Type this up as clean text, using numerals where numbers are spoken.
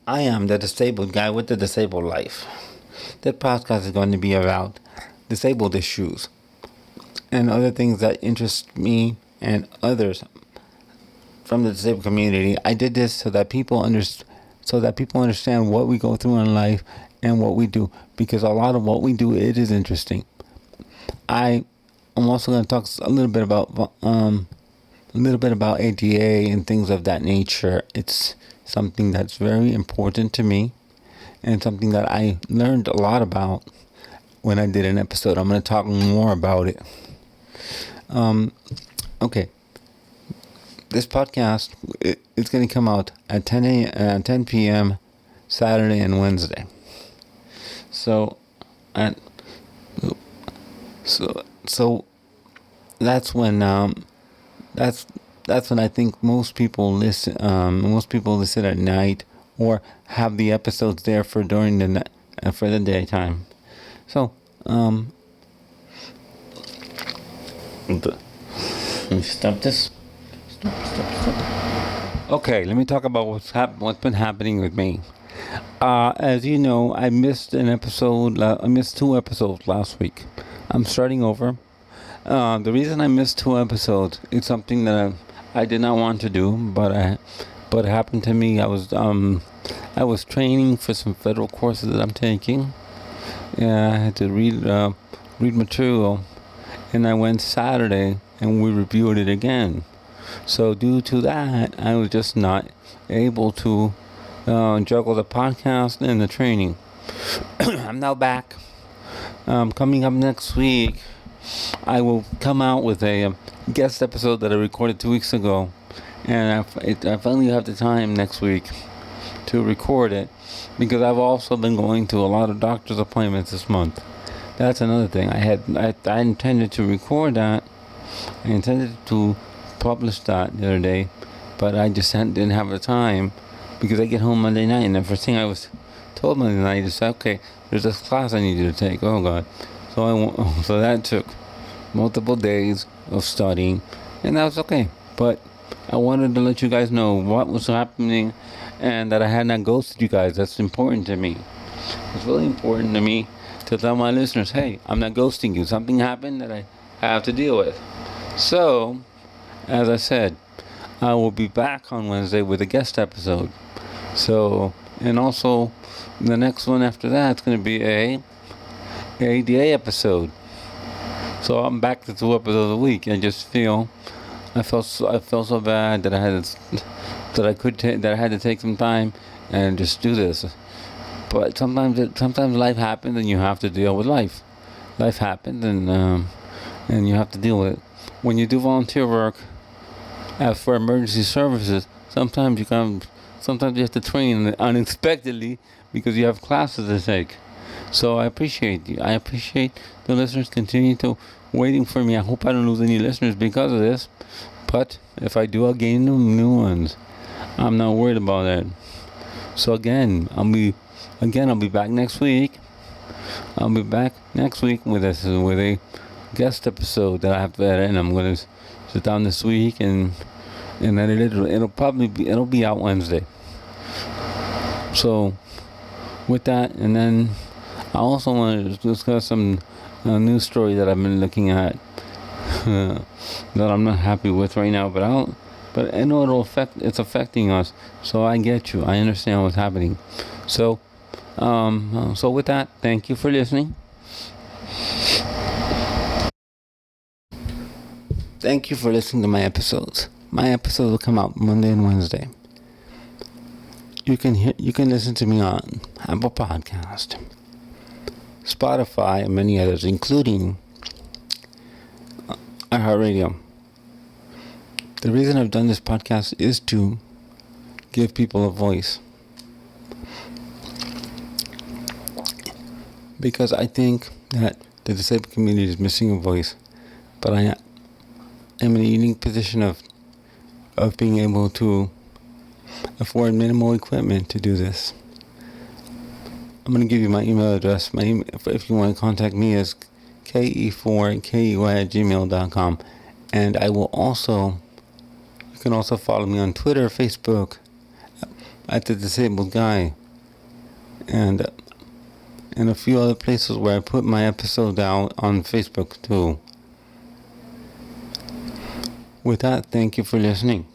I am the disabled guy with the disabled life. That podcast is going to be about disabled issues and other things that interest me and others from the disabled community. I did this so that people understand what we go through in life and what we do, because a lot of what we do, it is interesting. I am also going to talk a little bit about ADA and things of that nature. It's something that's very important to me and something that I learned a lot about when I did an episode. I'm going to talk more about it. Okay. This podcast, it's going to come out at 10 p.m. Saturday and Wednesday. So, so that's when that's when I think most people listen. Most people listen at night or have the episodes there for during for the daytime. So, let me stop this. Stop. Okay, let me talk about what's been happening with me. As you know, I missed an episode. I missed 2 episodes last week. I'm starting over. The reason I missed 2 episodes is something that I did not want to do, but it happened to me. I was training for some federal courses that I'm taking. Yeah, I had to read material, and I went Saturday and we reviewed it again. So due to that, I was just not able to juggle the podcast and the training. I'm now back. Coming up next week, I will come out with a guest episode that I recorded 2 weeks ago, and I finally have the time next week to record it, because I've also been going to a lot of doctor's appointments this month. That's another thing. I intended to record that. I intended to publish that the other day, but I just didn't have the time, because I get home Monday night, and the first thing I was told Monday night is, okay, there's this class I need you to take. Oh God. So that took multiple days of studying, and that was okay. But I wanted to let you guys know what was happening, and that I had not ghosted you guys. That's important to me. It's really important to me to tell my listeners, hey, I'm not ghosting you. Something happened that I have to deal with. So, as I said, I will be back on Wednesday with a guest episode. So, and also the next one after that is going to be a ADA episode. So I'm back to 2 episodes a week. I felt so bad that I had to take some time and just do this. But sometimes life happens and you have to deal with life. Life happens and you have to deal with it. When you do volunteer work for emergency services, sometimes you have to train unexpectedly because you have classes to take. So I appreciate you. I appreciate the listeners continue to waiting for me. I hope I don't lose any listeners because of this. But if I do, I'll gain new ones. I'm not worried about that. So again, I'll be back next week. I'll be back next week with a guest episode that I have to edit, and I'm going to sit down this week and edit it. It'll be out Wednesday. So with that, and then I also want to discuss some news story that I've been looking at that I'm not happy with right now. But I know it's affecting us. So I get you. I understand what's happening. So with that, thank you for listening. Thank you for listening to my episodes. My episodes will come out Monday and Wednesday. You can listen to me on Apple Podcast, Spotify, and many others, including iHeartRadio. The reason I've done this podcast is to give people a voice, because I think that the disabled community is missing a voice, but I am in a unique position of being able to afford minimal equipment to do this. I'm going to give you my email address. My email, if you want to contact me, is ke4ku@gmail.com. And I will also, you can also follow me on Twitter, Facebook, at the Disabled Guy, and a few other places where I put my episode out on Facebook too. With that, thank you for listening.